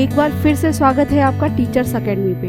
एक बार फिर से स्वागत है आपका टीचर्स अकेडमी पे।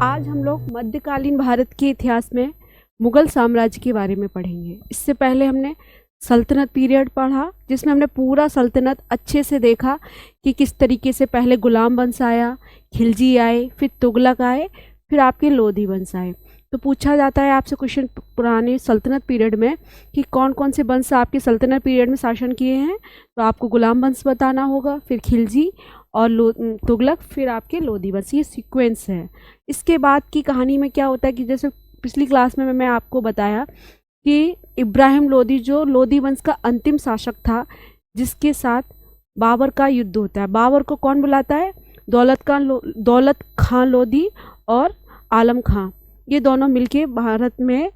आज हम लोग मध्यकालीन भारत के इतिहास में मुगल साम्राज्य के बारे में पढ़ेंगे। इससे पहले हमने सल्तनत पीरियड पढ़ा, जिसमें हमने पूरा सल्तनत अच्छे से देखा कि किस तरीके से पहले गुलाम वंश आया, खिलजी आए, फिर तुगलक आए, फिर आपके लोधी वंश आए। तो पूछा जाता है आपसे क्वेश्चन पुराने सल्तनत पीरियड में कि कौन कौन से वंश आपके सल्तनत पीरियड में शासन किए हैं, तो आपको गुलाम वंश बताना होगा, फिर खिलजी और तुगलक, फिर आपके लोधी वंश। ये सीक्वेंस है। इसके बाद की कहानी में क्या होता है कि जैसे पिछली क्लास में मैं आपको बताया कि इब्राहिम लोधी जो लोधी वंश का अंतिम शासक था, जिसके साथ बाबर का युद्ध होता है। बाबर को कौन बुलाता है? दौलत खां लोधी और आलम खां, ये दोनों मिलके भारत में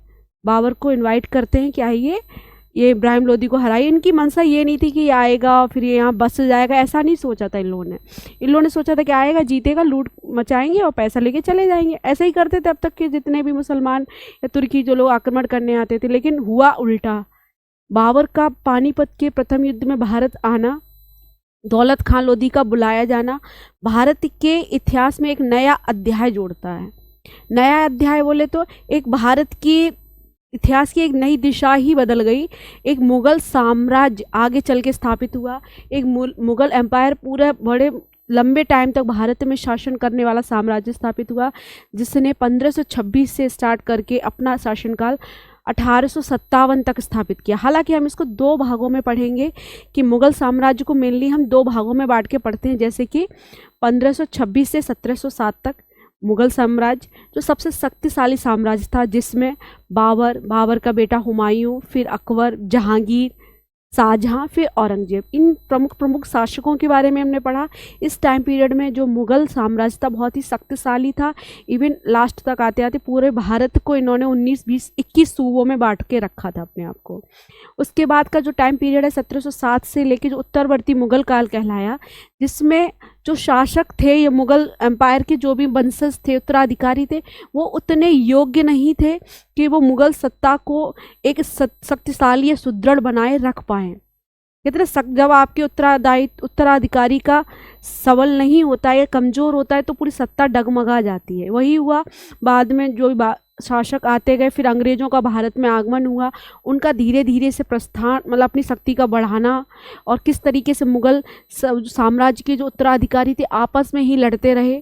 बाबर को इनवाइट करते हैं कि आइए ये इब्राहिम लोधी को हराइए। इनकी मंशा ये नहीं थी कि ये आएगा और फिर ये यहाँ बस जाएगा, ऐसा नहीं सोचा था इन लोगों ने सोचा था कि आएगा, जीतेगा, लूट मचाएंगे और पैसा लेके चले जाएंगे। ऐसे ही करते थे अब तक के जितने भी मुसलमान या तुर्की जो लोग आक्रमण करने आते थे। लेकिन हुआ उल्टा। बाबर का पानीपत के प्रथम युद्ध में भारत आना, दौलत खां लोधी का बुलाया जाना भारत के इतिहास में एक नया अध्याय जोड़ता है। नया अध्याय बोले तो एक भारत की इतिहास की एक नई दिशा ही बदल गई। एक मुगल साम्राज्य आगे चल के स्थापित हुआ। एक मुगल एम्पायर पूरा बड़े लंबे टाइम तक भारत में शासन करने वाला साम्राज्य स्थापित हुआ, जिसने 1526 से स्टार्ट करके अपना शासनकाल 1857 तक स्थापित किया। हालांकि हम इसको दो भागों में पढ़ेंगे कि मुगल साम्राज्य को मेनली हम दो भागों में बांट के पढ़ते हैं, जैसे कि 1526 से 1707 तक मुगल साम्राज्य जो सबसे शक्तिशाली साम्राज्य था, जिसमें बाबर का बेटा हुमायूं, फिर अकबर, जहांगीर, शाहजहां, फिर औरंगजेब, इन प्रमुख शासकों के बारे में हमने पढ़ा। इस टाइम पीरियड में जो मुगल साम्राज्य था बहुत ही शक्तिशाली था। इवन लास्ट तक आते आते पूरे भारत को इन्होंने 19, 20, 21 सूबों में बांट के रखा था अपने आप को। उसके बाद का जो टाइम पीरियड है 1707 से लेके जो उत्तरवर्ती मुगल काल कहलाया, जिसमें जो शासक थे ये मुगल एम्पायर के जो भी वंशज थे, उत्तराधिकारी थे, वो उतने योग्य नहीं थे कि वो मुगल सत्ता को एक शक्तिशाली या सुदृढ़ बनाए रख पाएँ। कहते हैं जब आपके उत्तराधिकारी का सबल नहीं होता है, कमज़ोर होता है, तो पूरी सत्ता डगमगा जाती है। वही हुआ बाद में जो शासक आते गए, फिर अंग्रेज़ों का भारत में आगमन हुआ, उनका धीरे धीरे से प्रस्थान, मतलब अपनी शक्ति का बढ़ाना, और किस तरीके से मुगल साम्राज्य के जो उत्तराधिकारी थे आपस में ही लड़ते रहे,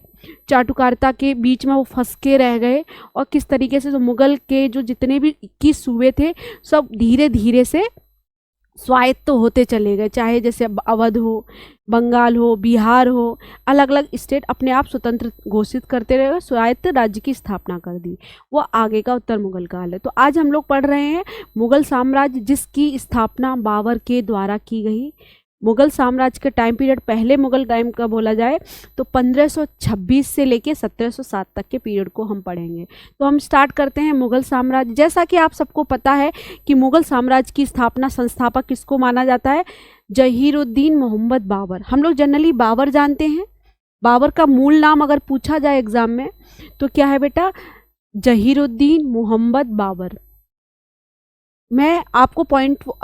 चाटुकारिता के बीच में वो फंस के रह गए, और किस तरीके से जो मुगल के जो जितने भी 21 सूबे थे सब धीरे धीरे से स्वायत्त तो होते चले गए। चाहे जैसे अवध हो, बंगाल हो, बिहार हो, अलग अलग स्टेट अपने आप स्वतंत्र घोषित करते रहे, स्वायत्त राज्य की स्थापना कर दी। वो आगे का उत्तर मुगल काल है। तो आज हम लोग पढ़ रहे हैं मुगल साम्राज्य, जिसकी स्थापना बाबर के द्वारा की गई। मुगल साम्राज्य के टाइम पीरियड, पहले मुगल टाइम का बोला जाए तो 1526 से लेके 1707 तक के पीरियड को हम पढ़ेंगे। तो हम स्टार्ट करते हैं मुगल साम्राज्य। जैसा कि आप सबको पता है कि मुगल साम्राज्य की स्थापना, संस्थापक किसको माना जाता है? जहीरुद्दीन मोहम्मद बाबर। हम लोग जनरली बाबर जानते हैं। बाबर का मूल नाम अगर पूछा जाए एग्जाम में तो क्या है बेटा? जहीरुद्दीन मोहम्मद बाबर। मैं आपको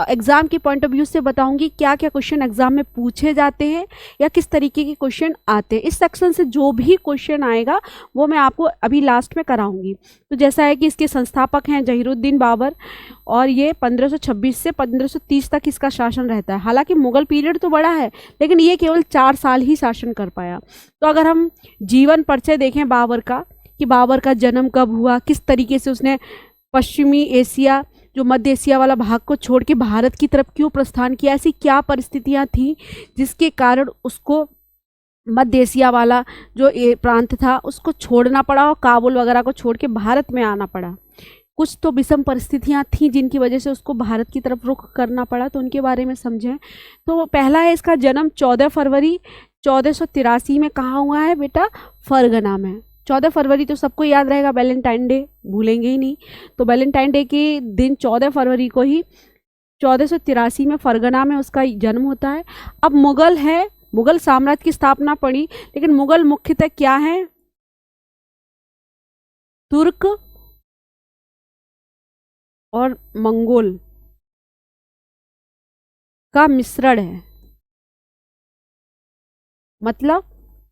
एग्जाम के पॉइंट ऑफ व्यू से बताऊंगी क्या क्या क्वेश्चन एग्जाम में पूछे जाते हैं या किस तरीके के क्वेश्चन आते हैं। इस सेक्शन से जो भी क्वेश्चन आएगा वो मैं आपको अभी लास्ट में कराऊंगी। तो जैसा है कि इसके संस्थापक हैं जहीरुद्दीन बाबर, और ये 1526 से 1530 तक इसका शासन रहता है। हालांकि मुगल पीरियड तो बड़ा है, लेकिन ये केवल 4 साल ही शासन कर पाया। तो अगर हम जीवन परिचय देखें बाबर का, कि बाबर का जन्म कब हुआ, किस तरीके से उसने पश्चिमी एशिया, जो मध्य एशिया वाला भाग को छोड़ के भारत की तरफ क्यों प्रस्थान किया, ऐसी क्या परिस्थितियां थी जिसके कारण उसको मध्य एशिया वाला जो प्रांत था उसको छोड़ना पड़ा और काबुल वगैरह को छोड़ के भारत में आना पड़ा। कुछ तो विषम परिस्थितियां थी जिनकी वजह से उसको भारत की तरफ रुख करना पड़ा, तो उनके बारे में समझें। तो पहला है, इसका जन्म 14 फरवरी 1483 में कहाँ हुआ है बेटा? फरगना में। 14 फरवरी तो सबको याद रहेगा, वैलेंटाइन डे, भूलेंगे ही नहीं। तो वैलेंटाइन डे के दिन 14 फरवरी को ही 1483 में फरगना में उसका जन्म होता है। अब मुगल है, मुगल साम्राज्य की स्थापना पड़ी, लेकिन मुगल मुख्यतः क्या है? तुर्क और मंगोल का मिश्रण है। मतलब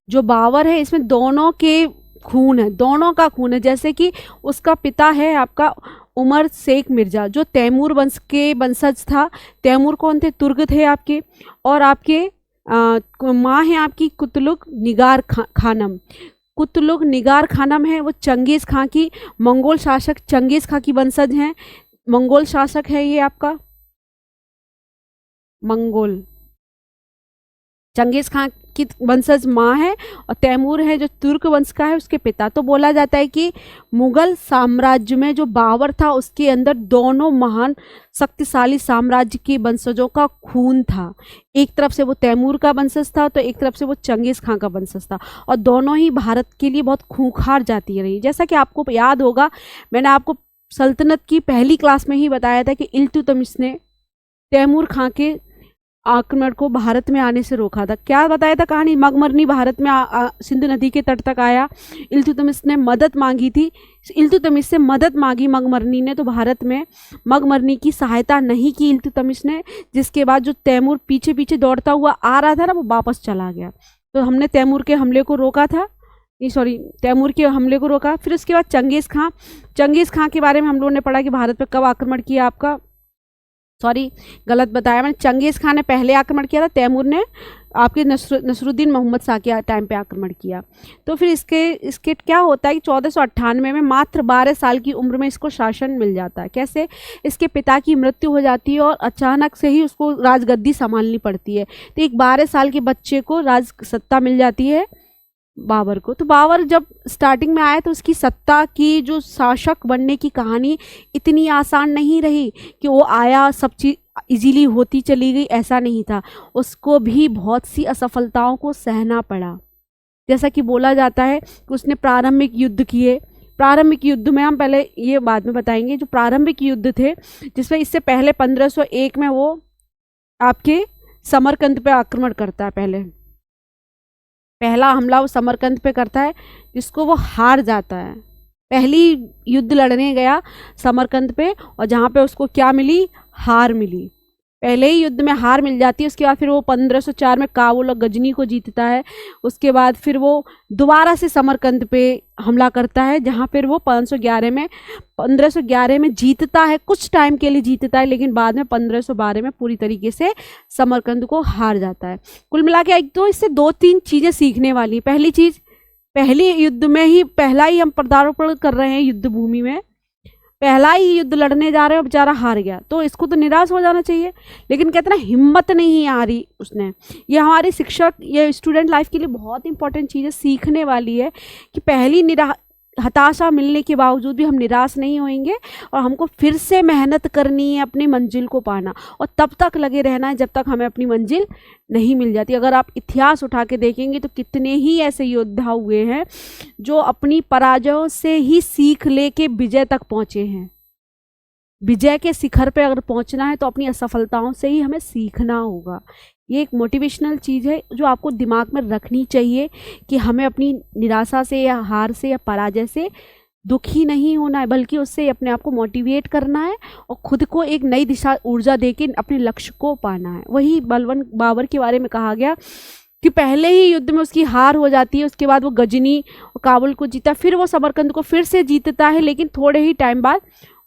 जो बाबर है इसमें दोनों के खून है, दोनों का खून है। जैसे कि उसका पिता है आपका उमर शेख मिर्जा जो तैमूर वंश के वंशज था। तैमूर कौन थे? तुर्क थे आपके। और आपके माँ है आपकी कुतलुक निगार खानम। कुतलुक निगार खानम है वो चंगेज़ खां की, मंगोल शासक चंगेज़ खां की वंशज हैं। मंगोल शासक है ये आपका मंगोल, चंगेज़ खां की वंशज माँ है और तैमूर है जो तुर्क वंश का है उसके पिता। तो बोला जाता है कि मुगल साम्राज्य में जो बाबर था उसके अंदर दोनों महान शक्तिशाली साम्राज्य के वंशजों का खून था। एक तरफ से वो तैमूर का वंशज था तो एक तरफ से वो चंगेज़ खां का वंशज था, और दोनों ही भारत के लिए बहुत खूंखार जाती रही। जैसा कि आपको याद होगा, मैंने आपको सल्तनत की पहली क्लास में ही बताया था कि इल्तुतमिश ने तैमूर खां के आक्रमण को भारत में आने से रोका था। क्या बताया था कहानी? मगमरनी भारत में सिंधु नदी के तट तक आया, इल्तुतमिश ने मदद मांगी थी, इल्तुतमिश से मदद मांगी मगमरनी ने, तो भारत में मगमरनी की सहायता नहीं की इल्तुतमिश ने, जिसके बाद जो तैमूर पीछे पीछे दौड़ता हुआ आ रहा था ना वो वापस चला गया। तो हमने तैमूर के हमले को रोका था, तैमूर के हमले को रोका। फिर उसके बाद चंगेज़ खां के बारे में हम लोगों ने पढ़ा कि भारत पर कब आक्रमण किया आपका, गलत बताया मैंने, चंगेज़ खान ने पहले आक्रमण किया था, तैमूर ने आपके नसरुद्दीन मोहम्मद शाह के टाइम पे आक्रमण किया। तो फिर इसके क्या होता है कि 1498 में मात्र 12 साल की उम्र में इसको शासन मिल जाता है। कैसे? इसके पिता की मृत्यु हो जाती है और अचानक से ही उसको राजगद्दी संभालनी पड़ती है। तो एक 12 साल के बच्चे को राज सत्ता मिल जाती है बाबर को। तो बाबर जब स्टार्टिंग में आया तो उसकी सत्ता की जो शासक बनने की कहानी इतनी आसान नहीं रही कि वो आया सब चीज़ इजीली होती चली गई, ऐसा नहीं था। उसको भी बहुत सी असफलताओं को सहना पड़ा। जैसा कि बोला जाता है कि उसने प्रारंभिक युद्ध किए। प्रारंभिक युद्ध में हम पहले ये बाद में बताएंगे, जो प्रारंभिक युद्ध थे जिसमें इससे पहले 1501 में वो आपके समरकंद पे आक्रमण करता है। पहला हमला वो समरकंद पे करता है जिसको वो हार जाता है। पहली युद्ध लड़ने गया समरकंद पे और जहाँ पे उसको क्या मिली? हार मिली। पहले ही युद्ध में हार मिल जाती है। उसके बाद फिर वो 1504 में काबुल और गजनी को जीतता है। उसके बाद फिर वो दोबारा से समरकंद पे हमला करता है जहाँ फिर वो 1511 में जीतता है, कुछ टाइम के लिए जीतता है, लेकिन बाद में 1512 में पूरी तरीके से समरकंद को हार जाता है। कुल मिला के एक तो इससे 2-3 चीज़ें सीखने वाली। पहली चीज़, पहले युद्ध में ही पहला ही हम पदार्पण कर रहे हैं युद्ध भूमि में, पहला ही युद्ध लड़ने जा रहे हैं और बेचारा हार गया, तो इसको तो निराश हो जाना चाहिए। लेकिन कहते ना हिम्मत नहीं आ रही उसने। ये हमारे शिक्षक, ये स्टूडेंट लाइफ के लिए बहुत इंपॉर्टेंट चीज़ है, सीखने वाली है कि पहली हताशा मिलने के बावजूद भी हम निराश नहीं होंगे और हमको फिर से मेहनत करनी है अपनी मंजिल को पाना, और तब तक लगे रहना है जब तक हमें अपनी मंजिल नहीं मिल जाती। अगर आप इतिहास उठा के देखेंगे तो कितने ही ऐसे योद्धा हुए हैं जो अपनी पराजयों से ही सीख लेके विजय तक पहुँचे हैं। विजय के शिखर पे अगर पहुंचना है तो अपनी असफलताओं से ही हमें सीखना होगा। ये एक मोटिवेशनल चीज़ है जो आपको दिमाग में रखनी चाहिए कि हमें अपनी निराशा से या हार से या पराजय से दुखी नहीं होना है, बल्कि उससे अपने आप को मोटिवेट करना है और खुद को एक नई दिशा ऊर्जा देके अपने लक्ष्य को पाना है। वही बलवंत बाबर के बारे में कहा गया कि पहले ही युद्ध में उसकी हार हो जाती है, उसके बाद वो गजनी और काबुल को जीता, फिर वो समरकंद को फिर से जीतता है, लेकिन थोड़े ही टाइम बाद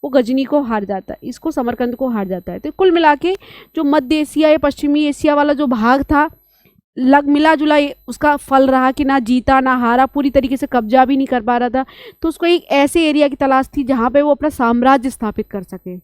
वो गजनी को हार जाता है, इसको समरकंद को हार जाता है। तो कुल मिला के जो मध्य एशिया या पश्चिमी एशिया वाला जो भाग था मिला जुला उसका फल रहा कि ना जीता ना हारा, पूरी तरीके से कब्जा भी नहीं कर पा रहा था। तो उसको एक ऐसे एरिया की तलाश थी जहाँ पे वो अपना साम्राज्य स्थापित कर सके।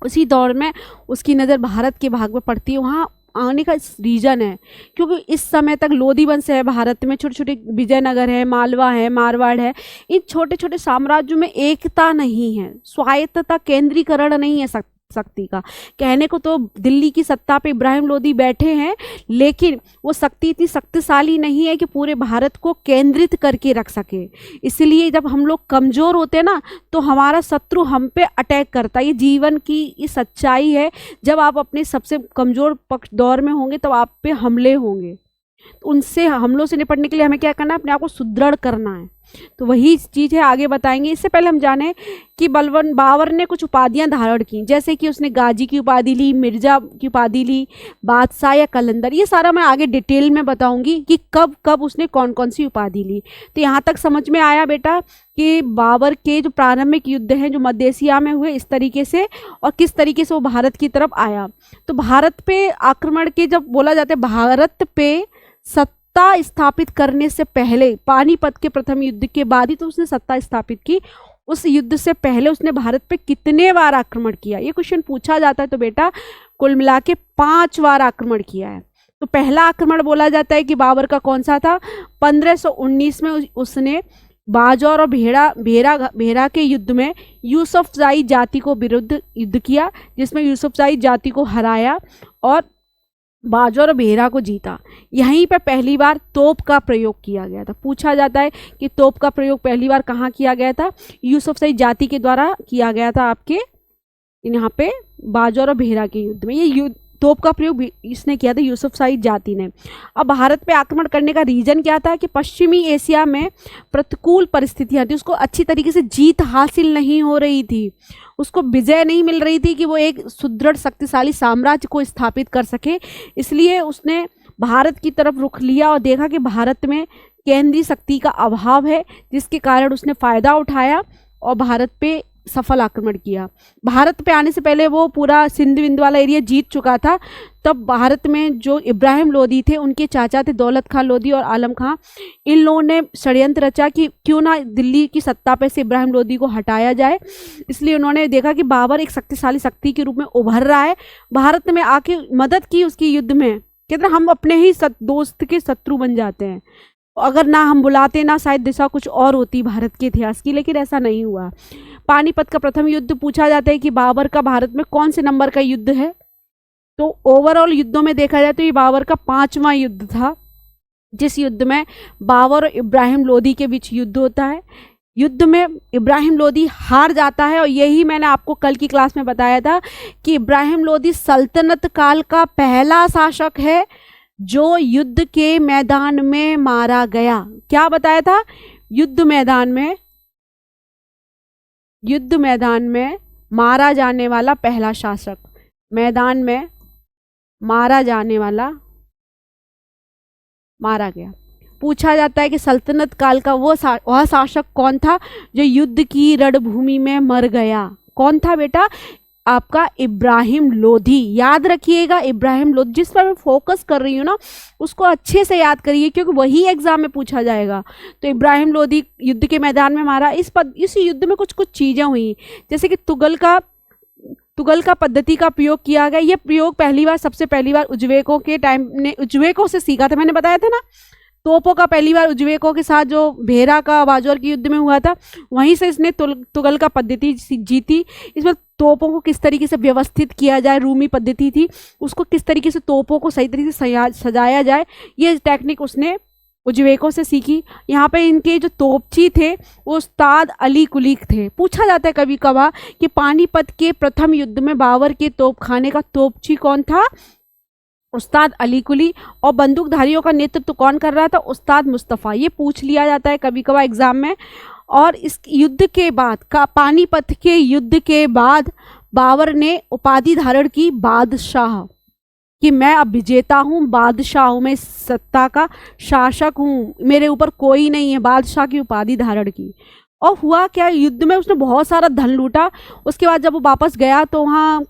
उसी दौर में उसकी नज़र भारत के भाग में पड़ती है। वहाँ आने का रीजन है क्योंकि इस समय तक लोधी वंश है भारत में, छोटे छोटे विजयनगर है, मालवा है, मारवाड़ है, इन छोटे छोटे साम्राज्यों में एकता नहीं है, स्वायत्तता, केंद्रीकरण नहीं है शक्ति का। कहने को तो दिल्ली की सत्ता पे इब्राहिम लोधी बैठे हैं, लेकिन वो शक्ति इतनी शक्तिशाली नहीं है कि पूरे भारत को केंद्रित करके रख सके। इसलिए जब हम लोग कमज़ोर होते हैं ना तो हमारा शत्रु हम पे अटैक करता है। ये जीवन की ये सच्चाई है। जब आप अपने सबसे कमज़ोर पक्ष दौर में होंगे तब आप पे हमले होंगे। तो उनसे हमलों से निपटने के लिए हमें क्या करना है? अपने आप को सुदृढ़ करना है। तो वही चीज़ है, आगे बताएंगे। इससे पहले हम जाने कि बलवन बाबर ने कुछ उपाधियां धारण की, जैसे कि उसने गाजी की उपाधि ली, मिर्जा की उपाधि ली, बादशाह या कलंदर। ये सारा मैं आगे डिटेल में बताऊंगी कि कब कब उसने कौन कौन सी उपाधि ली। तो यहाँ तक समझ में आया बेटा कि बाबर के जो प्रारंभिक युद्ध हैं जो मध्य एशिया में हुए इस तरीके से, और किस तरीके से वो भारत की तरफ आया। तो भारत पे आक्रमण के जब बोला जाता है, भारत पे सत्ता स्थापित करने से पहले, पानीपत के प्रथम युद्ध के बाद ही तो उसने सत्ता स्थापित की। उस युद्ध से पहले उसने भारत पे कितने बार आक्रमण किया, ये क्वेश्चन पूछा जाता है। तो बेटा कुल मिला के 5 बार आक्रमण किया है। तो पहला आक्रमण बोला जाता है कि बाबर का कौन सा था, 1519 में उसने बाजौर और भेरा के युद्ध में यूसुफजाई जाति को विरुद्ध युद्ध किया, जिसमें यूसुफजाई जाति को हराया और बाजौर और भेरा को जीता। यहीं पे पहली बार तोप का प्रयोग किया गया था। पूछा जाता है कि तोप का प्रयोग पहली बार कहाँ किया गया था, यूसुफजाई जाति के द्वारा किया गया था आपके यहाँ पे बाजौर और भेरा के युद्ध में। ये युद्ध तोप का प्रयोग इसने किया था, यूसुफजाई जाति ने। अब भारत पे आक्रमण करने का रीजन क्या था कि पश्चिमी एशिया में प्रतिकूल परिस्थितियां थी, उसको अच्छी तरीके से जीत हासिल नहीं हो रही थी, उसको विजय नहीं मिल रही थी कि वो एक सुदृढ़ शक्तिशाली साम्राज्य को स्थापित कर सके। इसलिए उसने भारत की तरफ रुख लिया और देखा कि भारत में केंद्रीय शक्ति का अभाव है, जिसके कारण उसने फ़ायदा उठाया और भारत पे सफल आक्रमण किया। भारत पे आने से पहले वो पूरा सिंध विंध्य वाला एरिया जीत चुका था। तब भारत में जो इब्राहिम लोदी थे, उनके चाचा थे दौलत खां लोदी और आलम खां, इन लोगों ने षड्यंत्र रचा कि क्यों ना दिल्ली की सत्ता पे से इब्राहिम लोदी को हटाया जाए। इसलिए उन्होंने देखा कि बाबर एक शक्तिशाली शक्ति के रूप में उभर रहा है, भारत में आके मदद की उसकी युद्ध में। कहते हम अपने ही दोस्त के शत्रु बन जाते हैं, अगर ना हम बुलाते ना शायद दिशा कुछ और होती भारत के इतिहास की, लेकिन ऐसा नहीं हुआ। पानीपत का प्रथम युद्ध पूछा जाता है कि बाबर का भारत में कौन से नंबर का युद्ध है। तो ओवरऑल युद्धों में देखा जाए तो ये बाबर का 5वां युद्ध था, जिस युद्ध में बाबर और इब्राहिम लोदी के बीच युद्ध होता है। युद्ध में इब्राहिम लोदी हार जाता है, और यही मैंने आपको कल की क्लास में बताया था कि इब्राहिम लोदी सल्तनत काल का पहला शासक है जो युद्ध के मैदान में मारा गया। क्या बताया था, युद्ध मैदान में मारा जाने वाला पहला शासक, मैदान में मारा जाने वाला, मारा गया। पूछा जाता है कि सल्तनत काल का वह शासक कौन था जो युद्ध की रणभूमि में मर गया। कौन था बेटा, आपका इब्राहिम लोदी। याद रखिएगा इब्राहिम लोदी, जिस पर मैं फोकस कर रही हूँ ना उसको अच्छे से याद करिए, क्योंकि वही एग्जाम में पूछा जाएगा। तो इब्राहिम लोदी युद्ध के मैदान में मारा। इस युद्ध में कुछ चीज़ें हुई, जैसे कि तुगल का पद्धति का प्रयोग किया गया। ये प्रयोग सबसे पहली बार उज्बेकों के टाइम ने उज्बेकों से सीखा था। मैंने बताया था ना, तोपों का पहली बार उज्बेकों के साथ जो भेरा का बाजौर के युद्ध में हुआ था, वहीं से इसने तुगल का पद्धति जीती। इसमें तोपों को किस तरीके से व्यवस्थित किया जाए, रूमी पद्धति थी, उसको किस तरीके से तोपों को सही तरीके से सजाया जाए, ये टेक्निक उसने उज्बेकों से सीखी। यहाँ पे इनके जो तोपची थे वो उस्ताद अली कुली थे। पूछा जाता है कभी कभार कि पानीपत के प्रथम युद्ध में बाबर के तोपखाने का तोपची कौन था, उस्ताद अली कुली। और बंदूकधारियों का नेतृत्व कौन कर रहा था, उस्ताद मुस्तफ़ा। ये पूछ लिया जाता है कभी कभार एग्जाम में। और इस युद्ध के बाद पानीपत के युद्ध के बाद बाबर ने उपाधि धारण की बादशाह, कि मैं अब विजेता हूँ, बादशाह हूँ, मैं सत्ता का शासक हूँ, मेरे ऊपर कोई नहीं है, बादशाह की उपाधि धारण की। और हुआ क्या, युद्ध में उसने बहुत सारा धन लूटा। उसके बाद जब वो वापस गया तो वहाँ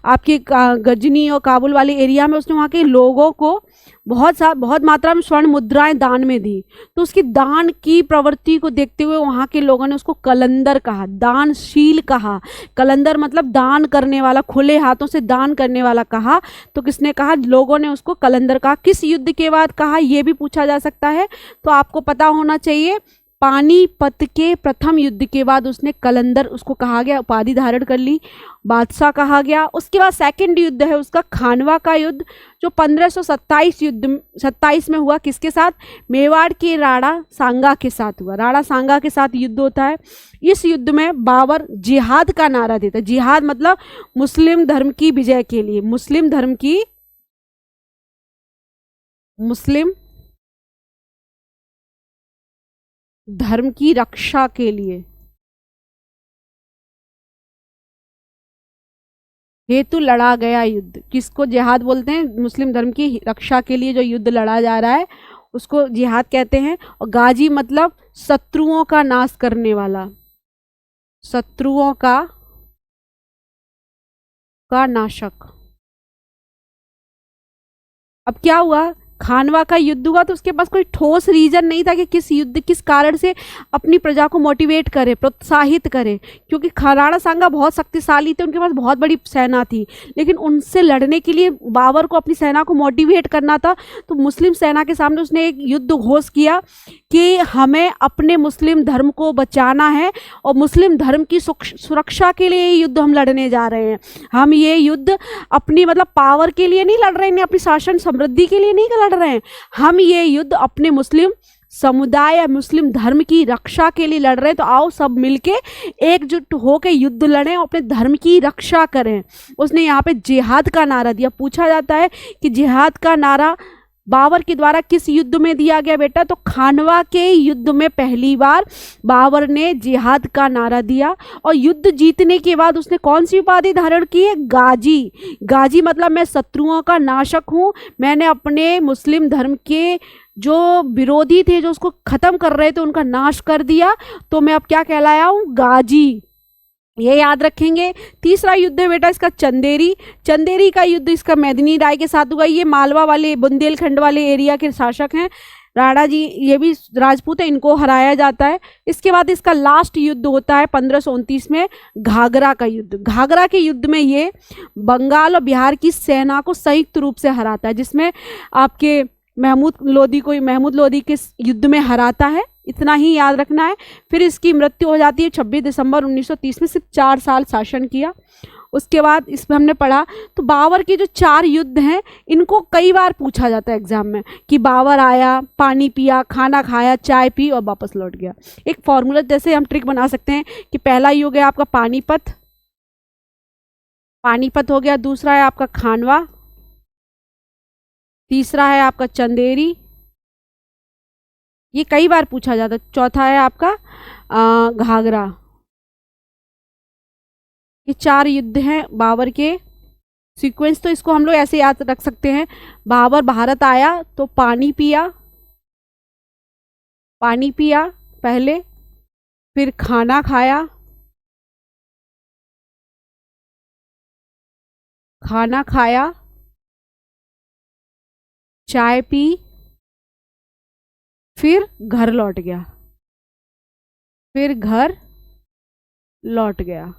आपके गजनी और काबुल वाले एरिया में उसने वहाँ के लोगों को बहुत मात्रा में स्वर्ण मुद्राएं दान में दी। तो उसकी दान की प्रवृत्ति को देखते हुए वहाँ के लोगों ने उसको कलंदर कहा, दानशील कहा। कलंदर मतलब दान करने वाला, खुले हाथों से दान करने वाला कहा। तो किसने कहा, लोगों ने उसको कलंदर कहा। किस युद्ध के बाद कहा, यह भी पूछा जा सकता है। तो आपको पता होना चाहिए, पानीपत के प्रथम युद्ध के बाद उसने कलंदर उसको कहा गया, उपाधि धारण कर ली, बादशाह कहा गया। उसके बाद सेकंड युद्ध है उसका खानवा का युद्ध, जो 1527 में हुआ। किसके साथ, मेवाड़ के राणा सांगा के साथ हुआ। राणा सांगा के साथ युद्ध होता है। इस युद्ध में बाबर जिहाद का नारा देता है। जिहाद मतलब मुस्लिम धर्म की विजय के लिए, मुस्लिम धर्म की रक्षा के लिए, हेतु लड़ा गया युद्ध, किसको जिहाद बोलते हैं? मुस्लिम धर्म की रक्षा के लिए जो युद्ध लड़ा जा रहा है उसको जिहाद कहते हैं। और गाजी मतलब शत्रुओं का नाश करने वाला, शत्रुओं का नाशक। अब क्या हुआ, खानवा का युद्ध हुआ तो उसके पास कोई ठोस रीजन नहीं था कि किस युद्ध, किस कारण से अपनी प्रजा को मोटिवेट करे, प्रोत्साहित करे, क्योंकि राणा सांगा बहुत शक्तिशाली थे, उनके पास बहुत बड़ी सेना थी, लेकिन उनसे लड़ने के लिए बाबर को अपनी सेना को मोटिवेट करना था। तो मुस्लिम सेना के सामने उसने एक युद्ध घोषित किया कि हमें अपने मुस्लिम धर्म को बचाना है और मुस्लिम धर्म की सुरक्षा के लिए ये युद्ध हम लड़ने जा रहे हैं। हम ये युद्ध अपनी मतलब पावर के लिए नहीं लड़ रहे हैं, अपनी शासन समृद्धि के लिए नहीं लड़ रहे हैं, हम ये युद्ध अपने मुस्लिम समुदाय या मुस्लिम धर्म की रक्षा के लिए लड़ रहे हैं। तो आओ सब मिलके एकजुट होकर युद्ध लड़ें और अपने धर्म की रक्षा करें। उसने यहाँ पे जिहाद का नारा दिया। पूछा जाता है कि जिहाद का नारा बाबर के द्वारा किस युद्ध में दिया गया बेटा? तो खानवा के युद्ध में पहली बार बाबर ने जिहाद का नारा दिया। और युद्ध जीतने के बाद उसने कौन सी उपाधि धारण की है? गाजी। गाजी मतलब मैं शत्रुओं का नाशक हूँ, मैंने अपने मुस्लिम धर्म के जो विरोधी थे, जो उसको खत्म कर रहे थे, उनका नाश कर दिया, तो मैं अब क्या कहलाया हूँ? गाजी। ये याद रखेंगे। तीसरा युद्ध है बेटा इसका चंदेरी। चंदेरी का युद्ध इसका मेदिनी राय के साथ हुआ। ये मालवा वाले, बुंदेलखंड वाले एरिया के शासक हैं राणा जी, ये भी राजपूत है, इनको हराया जाता है। इसके बाद इसका लास्ट युद्ध होता है 1529 में, घाघरा का युद्ध। घाघरा के युद्ध में ये बंगाल और बिहार की सेना को संयुक्त रूप से हराता है, जिसमें आपके महमूद लोदी के युद्ध में हराता है। इतना ही याद रखना है। फिर इसकी मृत्यु हो जाती है 26 दिसंबर 1930 में। सिर्फ 4 साल शासन किया। उसके बाद इसमें हमने पढ़ा तो बाबर के जो 4 युद्ध हैं, इनको कई बार पूछा जाता है एग्जाम में कि बाबर आया, पानी पिया, खाना खाया, चाय पी और वापस लौट गया। एक फॉर्मूला जैसे हम ट्रिक बना सकते हैं कि पहला युग है आपका पानीपत, पानीपत हो गया। दूसरा है आपका खानवा, तीसरा है आपका चंदेरी, ये कई बार पूछा जाता है। चौथा है आपका घाघरा। ये 4 युद्ध हैं बाबर के। सीक्वेंस तो इसको हम लोग ऐसे याद रख सकते हैं। बाबर भारत आया तो पानी पिया पहले, फिर खाना खाया, चाय पी, फिर घर लौट गया।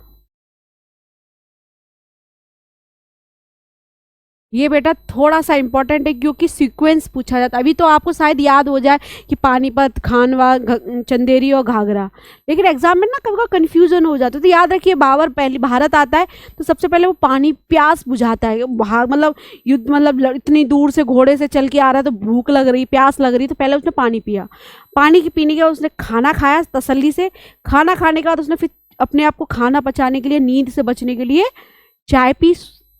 ये बेटा थोड़ा सा इंपॉर्टेंट है क्योंकि सीक्वेंस पूछा जाता है। अभी तो आपको शायद याद हो जाए कि पानीपत, खानवा, चंदेरी और घाघरा, लेकिन एग्जाम में ना कभी कभी कंफ्यूजन हो जाता है। तो याद रखिए बाबर पहले भारत आता है तो सबसे पहले वो पानी प्यास बुझाता है। मतलब युद्ध मतलब इतनी दूर से घोड़े से चल के आ रहा है तो भूख लग रही, प्यास लग रही, तो पहले उसने पानी पिया। पानी पीने के बाद उसने खाना खाया तसल्ली से। खाना खाने के बाद उसने फिर अपने आप को खाना पचाने के लिए, नींद से बचने के लिए चाय पी,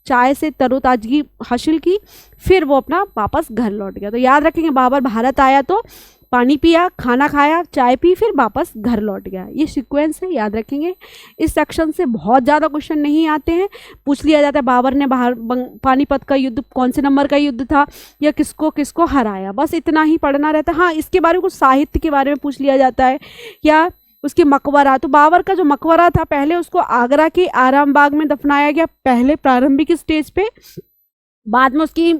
चाय से तरोताजगी हासिल की, फिर वो अपना वापस घर लौट गया। तो याद रखेंगे बाबर भारत आया तो पानी पिया, खाना खाया, चाय पी, फिर वापस घर लौट गया। ये सीक्वेंस है, याद रखेंगे। इस सेक्शन से बहुत ज़्यादा क्वेश्चन नहीं आते हैं। पूछ लिया जाता है बाबर ने पानीपत का युद्ध कौन से नंबर का युद्ध था या किसको किसको हराया, बस इतना ही पढ़ना रहता है। हाँ, इसके बारे में कुछ साहित्य के बारे में पूछ लिया जाता है या उसके मकबरा। तो बाबर का जो मकबरा था पहले उसको आगरा के आराम बाग में दफनाया गया पहले प्रारंभिक स्टेज पे। बाद में उसकी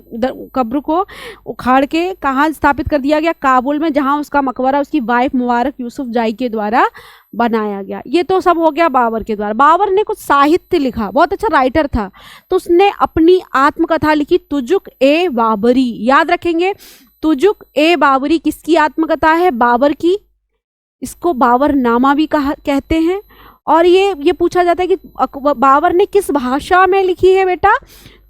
कब्र को उखाड़ के कहाँ स्थापित कर दिया गया? काबुल में, जहाँ उसका मकबरा उसकी वाइफ मुबारक यूसुफ जाई के द्वारा बनाया गया। ये तो सब हो गया बाबर के द्वारा। बाबर ने कुछ साहित्य लिखा, बहुत अच्छा राइटर था, तो उसने अपनी आत्मकथा लिखी तुजुक ए बाबरी। याद रखेंगे तुजुक ए बाबरी किसकी आत्मकथा है? बाबर की। इसको बाबर नामा भी कहते हैं। और ये पूछा जाता है कि बाबर ने किस भाषा में लिखी है बेटा?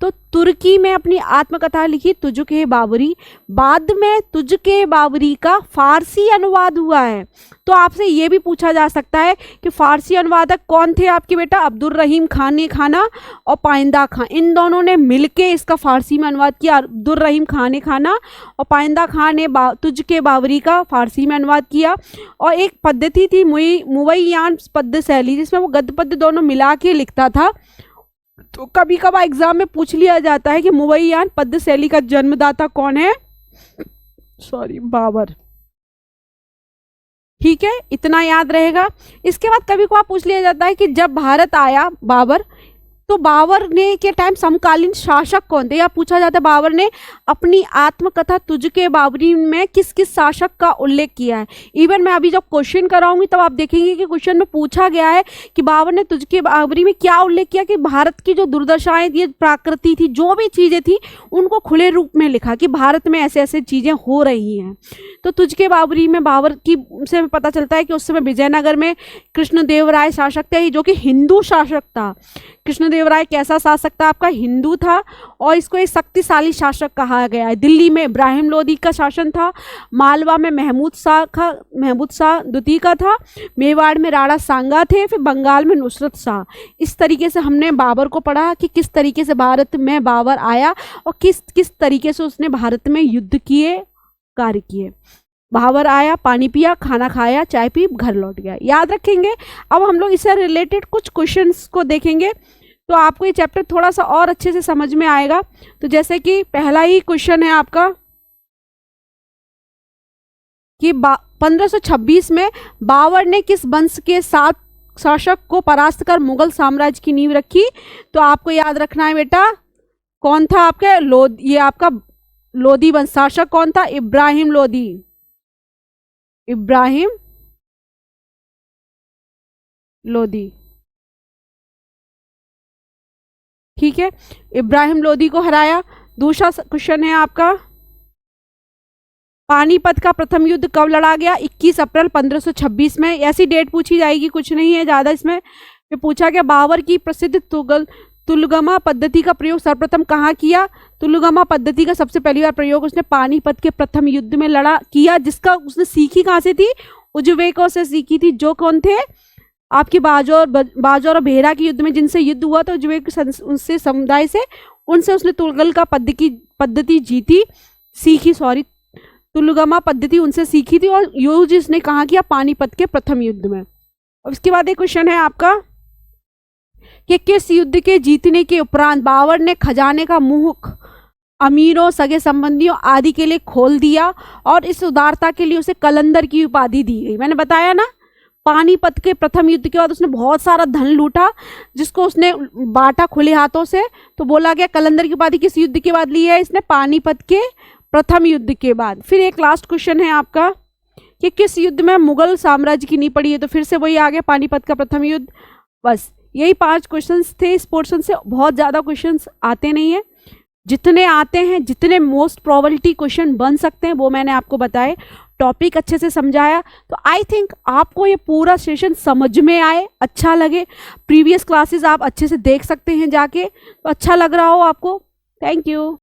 तो तुर्की में अपनी आत्मकथा लिखी तुझके बाबरी, बाद में तुझके बाबरी का फारसी अनुवाद हुआ है। तो आपसे ये भी पूछा जा सकता है कि फारसी अनुवादक कौन थे आपके बेटा, अब्दुल रहीम खान खाना और पाइंदा खान, इन दोनों ने मिलके इसका फारसी में अनुवाद किया। अब्दुल रहीम खान खाना और पाइंदा खान ने तुझके बाबरी का फारसी में अनुवाद किया। और एक पद्धति थी मुवैयान पद्य शैली, जिसमें वो गद्य पद्य दोनों मिला के लिखता था। तो कभी कभार एग्जाम में पूछ लिया जाता है कि मुवैयान पद्य शैली का जन्मदाता कौन है, बाबर। ठीक है, इतना याद रहेगा। इसके बाद कभी कभार पूछ लिया जाता है कि जब भारत आया बाबर, तो बाबर ने के टाइम समकालीन शासक कौन थे, या पूछा जाता है बाबर ने अपनी आत्मकथा तुझके बाबरी में किस किस शासक का उल्लेख किया है। इवन मैं अभी जब क्वेश्चन कराऊंगी तब आप देखेंगे कि क्वेश्चन में पूछा गया है कि बाबर ने तुझके बाबरी में क्या उल्लेख किया, कि भारत की जो दुर्दशाएं थी, प्राकृति थी, जो भी चीज़ें थी, उनको खुले रूप में लिखा कि भारत में ऐसे ऐसे चीज़ें हो रही हैं। तो तुझके बाबरी में बाबर की से पता चलता है कि उस समय विजयनगर में कृष्णदेवराय शासक थे, जो कि हिंदू शासक था। कृष्णदेवराय कैसा शासक था आपका, हिंदू था, और इसको एक शक्तिशाली शासक कहा गया है। दिल्ली में इब्राहिम लोदी का शासन था, मालवा में महमूद शाह द्वितीय का था, मेवाड़ में राणा सांगा थे, फिर बंगाल में नुसरत शाह। इस तरीके से हमने बाबर को पढ़ा कि किस तरीके से भारत में बाबर आया और किस किस तरीके से उसने भारत में युद्ध किए, कार्य किए। बाबर आया, पानी पिया, खाना खाया, चाय पी, घर लौट गया, याद रखेंगे। अब हम लोग इससे रिलेटेड कुछ क्वेश्चंस को देखेंगे, तो आपको ये चैप्टर थोड़ा सा और अच्छे से समझ में आएगा। तो जैसे कि पहला ही क्वेश्चन है आपका कि 1526 में बाबर ने किस वंश के साथ शासक को परास्त कर मुगल साम्राज्य की नींव रखी। तो आपको याद रखना है बेटा, कौन था आपके ये आपका लोदी वंश, शासक कौन था, इब्राहिम लोदी, इब्राहिम लोदी। ठीक है, इब्राहिम लोदी को हराया। दूसरा क्वेश्चन है आपका, पानीपत का प्रथम युद्ध कब लड़ा गया, 21 अप्रैल 1526 में। ऐसी डेट पूछी जाएगी, कुछ नहीं है ज़्यादा इसमें। फिर पूछा गया बाबर की प्रसिद्ध तुलगमा पद्धति का प्रयोग सर्वप्रथम कहाँ किया। तुलगमा पद्धति का सबसे पहली बार प्रयोग उसने पानीपत के प्रथम युद्ध में किया, जिसका उसने सीखी कहाँ से थी, उज्बेकों से सीखी थी, जो कौन थे आपकी बाजौर और बेहरा के युद्ध में जिनसे युद्ध हुआ था, उज्बेक उनसे समुदाय से, उनसे उसने तुलगल का पद्धति सीखी, तुलगमा पद्धति उनसे सीखी थी, और यूज इसने कहाँ किया, पानीपत के प्रथम युद्ध में। और उसके बाद एक क्वेश्चन है आपका कि किस युद्ध के जीतने के उपरांत बाबर ने खजाने का मुख अमीरों, सगे संबंधियों आदि के लिए खोल दिया, और इस उदारता के लिए उसे कलंदर की उपाधि दी गई। मैंने बताया ना, पानीपत के प्रथम युद्ध के बाद उसने बहुत सारा धन लूटा, जिसको उसने बांटा खुले हाथों से, तो बोला गया कलंदर की उपाधि किस युद्ध के बाद ली है इसने, पानीपत के प्रथम युद्ध के बाद। फिर एक लास्ट क्वेश्चन है आपका कि किस युद्ध में मुगल साम्राज्य की नींव पड़ी है। तो फिर से वही आ गया, पानीपत का प्रथम युद्ध। बस यही 5 क्वेश्चंस थे। इस पोर्शन से बहुत ज़्यादा क्वेश्चंस आते नहीं हैं, जितने आते हैं, जितने मोस्ट प्रोबेबिलिटी क्वेश्चन बन सकते हैं, वो मैंने आपको बताए, टॉपिक अच्छे से समझाया। तो आई थिंक आपको ये पूरा सेशन समझ में आए, अच्छा लगे। प्रीवियस क्लासेस आप अच्छे से देख सकते हैं जाके, तो अच्छा लग रहा हो आपको। Thank you.